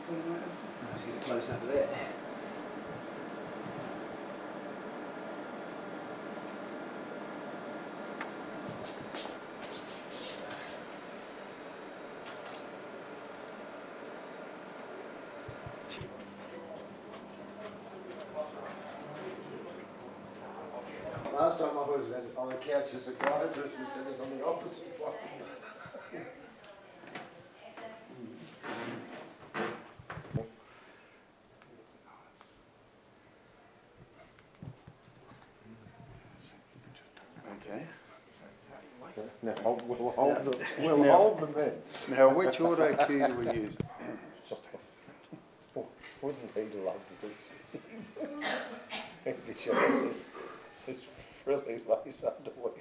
Let's get a close up of that. Last time I was on the couch, the psychiatrist was sitting on the opposite side. Okay. Now we'll hold them in. Now, which auto cue do we use? Wouldn't he love this? He'd be showing his frilly lace underwear.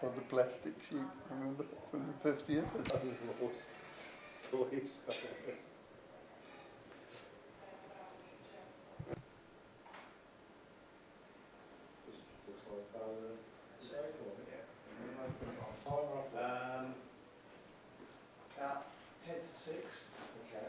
On the plastic sheet, remember, from the 50th? Police. About 10 to 6. Okay.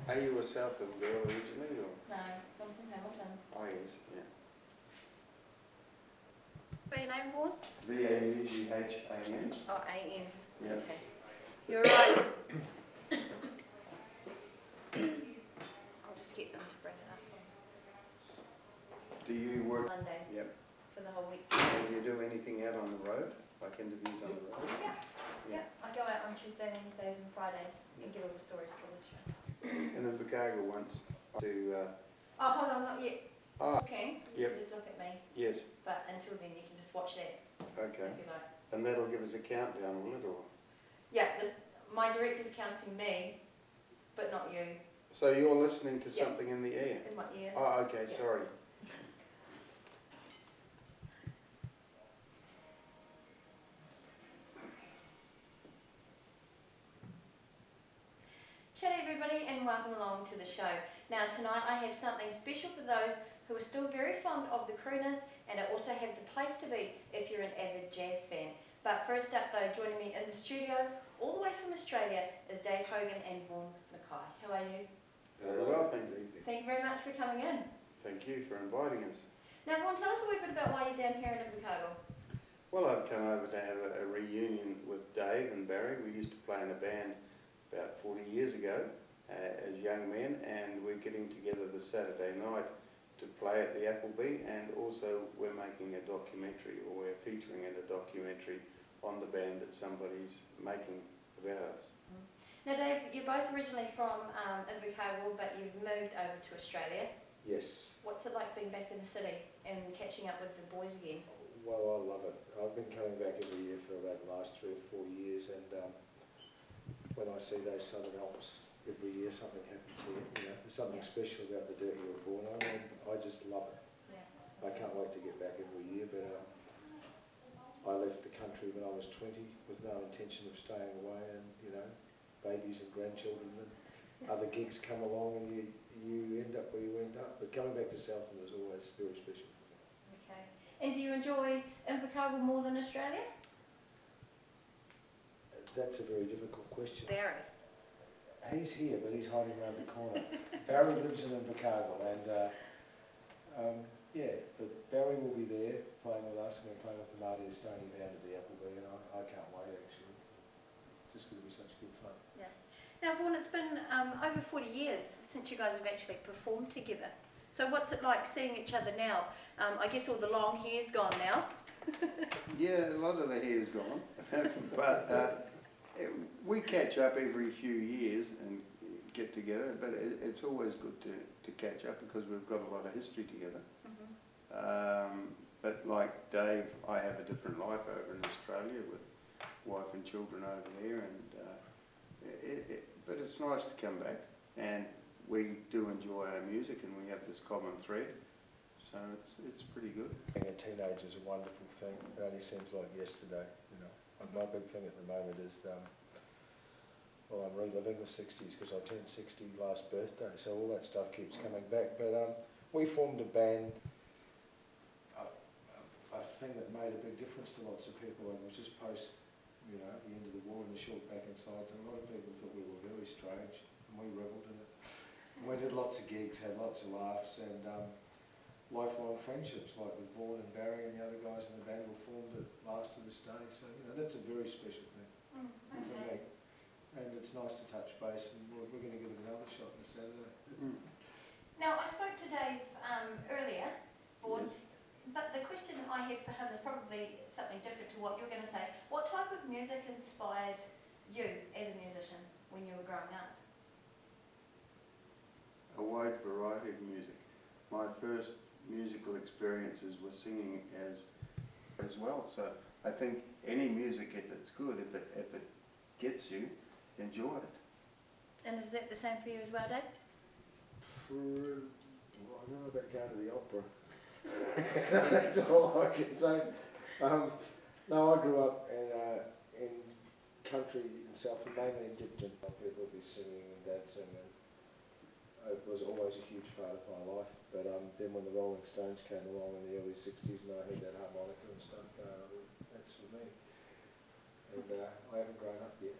Are you a Southland girl originally, or? No, I'm from Hamilton. Oh, yes, yeah. What's your name, Vaughan? Vaughan. Oh, A-N. Yeah. Okay. You're right. I'll just get them to bring it up Do you work? on Monday Yep. for the whole week. And do you do anything out on the road, like interviews on the road? Yeah. I go out on Tuesday, Wednesdays and Fridays and get all the stories for this show. And in Invercargill once to, Oh, hold on, not yet. Ah, Okay, you yep. can just look at me, yes, but until then you can just watch that okay. if you like. And that'll give us a countdown, will it, or? Yeah, my director's counting me, but not you, So you're listening to Yeah. something in the air? in my ear. Oh, okay, Yeah. sorry. G'day everybody and welcome along to the show. Now tonight I have something special for those who are still very fond of the crooners, and I also have the place to be if you're an avid jazz fan. But first up though, joining me in the studio all the way from Australia is Dave Hogan and Vaughan Mackay. How are you? Very well, thank you. Thank you very much for coming in. Thank you for inviting us. Now Vaughan, tell us a wee bit about why you're down here in Invercargill. Well, I've come over to have a reunion with Dave and Barry. We used to play in a band about 40 years ago as young men, and we're getting together this Saturday night to play at the Appleby, and also we're making a documentary, or we're featuring in a documentary on the band that somebody's making about us. Now Dave, you're both originally from Invercargill, but you've moved over to Australia. Yes. What's it like being back in the city and catching up with the boys again? Well, I love it. I've been coming back every year for about the last 3 or 4 years, and when I see those Southern Alps every year, something happens here. You know, there's something special about the dirt you were born on, and I just love it. Yeah. I can't wait to get back every year, but I left the country when I was 20 with no intention of staying away, and you know, babies and grandchildren and other gigs come along, and you end up where you end up. But coming back to Southland is always very special for me. Okay. And do you enjoy Invercargill more than Australia? That's a very difficult question. Very. He's here, but he's hiding around the corner. Barry lives in Invercargill, and yeah, but Barry will be there playing with us, and we're playing with the Marty Estonian down at the Appleby, and I can't wait actually. It's just going to be such good fun. Yeah. Now, Vaughan, it's been over 40 years since you guys have actually performed together. So what's it like seeing each other now? I guess all the long hair's gone now. Yeah, a lot of the hair's gone, but we catch up every few years and get together, but it's always good to catch up because we've got a lot of history together. But like Dave, I have a different life over in Australia with wife and children over there, and but it's nice to come back, and we do enjoy our music, and we have this common thread, so it's pretty good. Being a teenager is a wonderful thing. It only seems like yesterday, you know. My big thing at the moment is, well, I'm reliving the 60s because I turned 60 last birthday, so all that stuff keeps coming back. But we formed a band, a thing that made a big difference to lots of people. It was just post, you know, the end of the war and the short back and sides, and a lot of people thought we were very strange, and we revelled in it. And we did lots of gigs, had lots of laughs, and lifelong friendships, like with Vaughan and Barry and the other guys in the band were formed that last to this day. So, you know, that's a very special thing for me. And it's nice to touch base, and we're going to give it another shot this Saturday. Now, I spoke to Dave earlier, Vaughan, but the question I have for him is probably something different to what you're going to say. What type of music inspired you as a musician when you were growing up? A wide variety of music. My first musical experiences were singing as well. So I think any music, if it's good, if it gets you, enjoy it. And is that the same for you as well, Dave? Well, I don't know about going to the opera. That's all I can say. No, I grew up in country in South, mainly in Dipton. People would be singing and dancing, and it was always a huge part of my life. But then when the Rolling Stones came along in the early 60s and I heard that harmonica and stuff, that's for me. And I haven't grown up yet.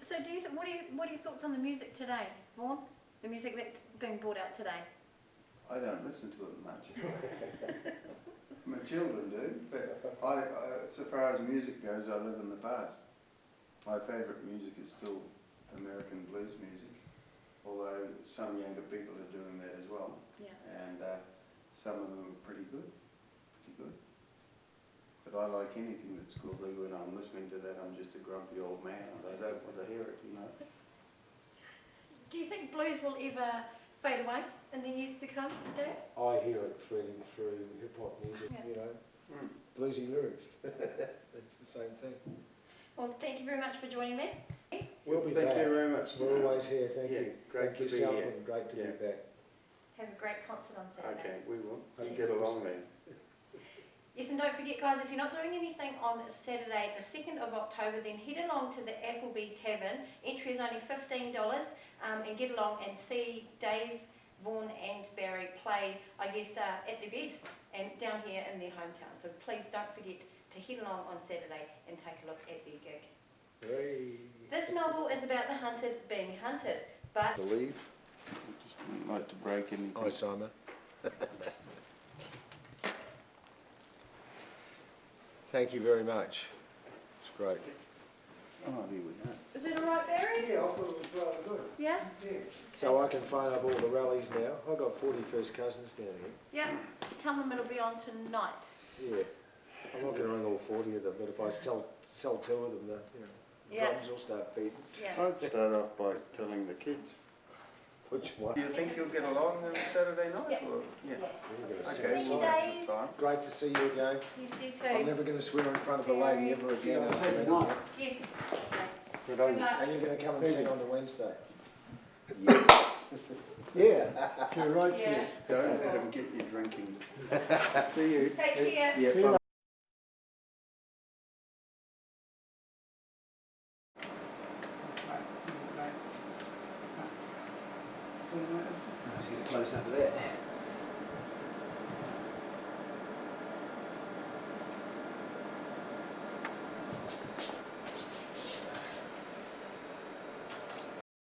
So do you what are your thoughts on the music today, Vaughan? The music that's being brought out today? I don't listen to it much. My children do, but I, so far as music goes, I live in the past. My favourite music is still American blues music, although some younger people are doing that as well. Yeah. And some of them are pretty good. But I like anything that's good. When I'm listening to that, I'm just a grumpy old man, and I don't want to hear it, you know. Do you think blues will ever fade away in the years to come, Dave? I hear it threading through hip-hop music, Yeah. you know, bluesy lyrics. It's the same thing. Well, thank you very much for joining me. We'll be Thank back. you very much. We're always here, thank Yeah, you. great Thank to be yourself, here. and great to be back. Have a great concert on Saturday. Okay, we will. You Yes. get along then. Yes, and don't forget, guys, if you're not doing anything on Saturday, the 2nd of October, then head along to the Appleby Tavern. Entry is only $15, and get along and see Dave, Vaughan and Barry play, I guess, at their best and down here in their hometown. So please don't forget to head along on Saturday and take a look at their gig. Hey. This novel is about the hunted being hunted, but Believe. Just wouldn't like to break anything. Hi, Simon. Thank you very much. It's great. Oh, there we go. is it all right, Barry? Yeah, I thought it was rather good. Yeah? So I can phone up all the rallies now. I've got 40 first cousins down here. Yeah. Tell them it'll be on tonight. Yeah. I'm not going to ring all 40 of them, but if I sell 2 of them, the Yeah. drums will start beating. Yeah. I'd start off by telling the kids. Which one? Do you think you'll get along on Saturday night? Yeah. Or, yeah. You're going to Okay, sing a Thank you, song. Dave. Time. Great to see you again. Yes, you I'm too. never going to swear in front of a lady ever again. Yeah, after thank that. you. Yes. Good Good on you. luck. And you're going to come and sing on the Wednesday. Yes. Yeah, you're right, Yeah. Don't let them get you drinking. See you. Take care. Yeah, bye. Let's get close up to that.